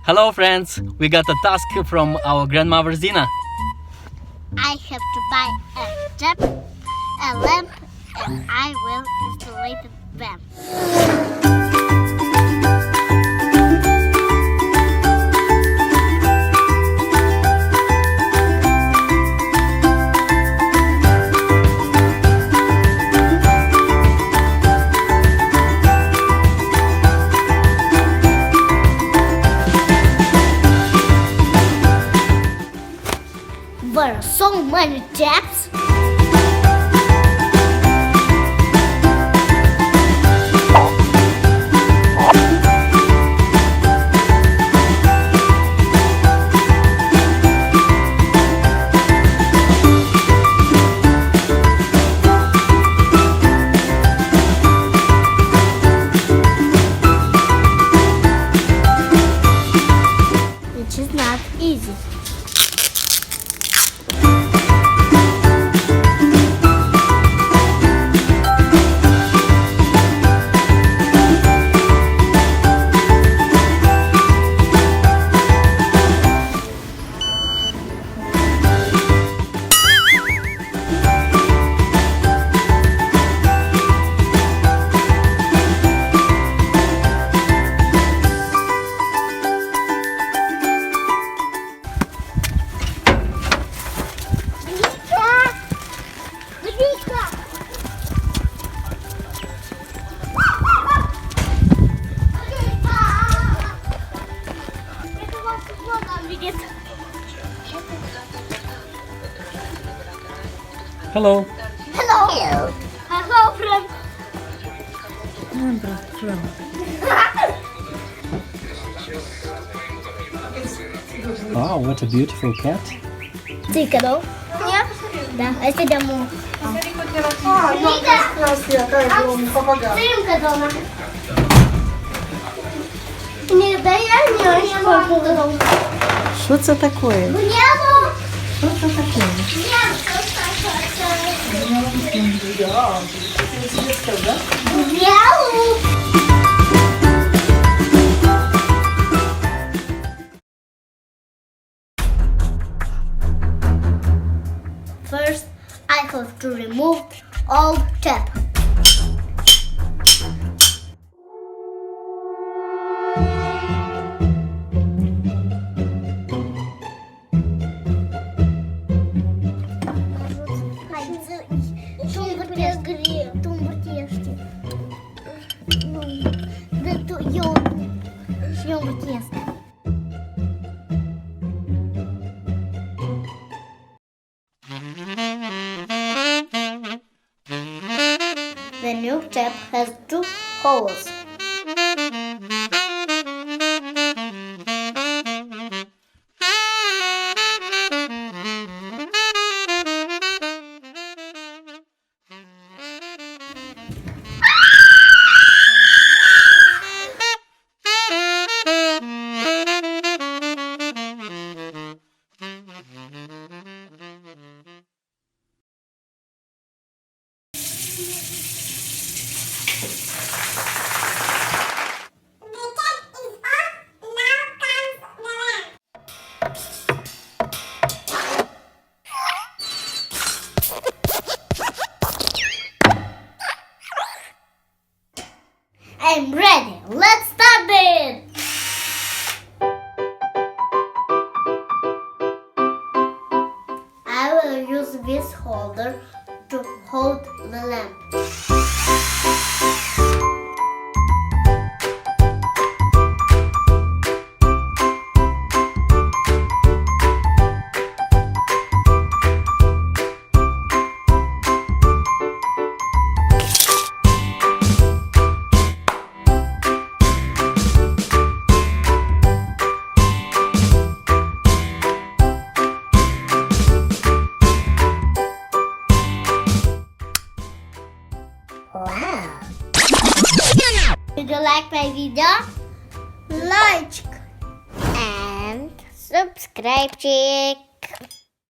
Hello friends, we got a task from our grandmother Zina. I have to buy a tap, a lamp, and I will install them. There are so many taps. Which is not easy. Hello. Hello. Hello, friend. Wow, what a beautiful cat. Цика, да? Нет? Да, а если домой? Снимка дома. Не, да я не очень. Що це таке? Нету. Що це таке? First, I have to remove all tap. The new tap has 2 holes. I'm ready. Let's start it. I will use this holder to hold the lamp. Wow! Did you like my video? Like and subscribe, chick.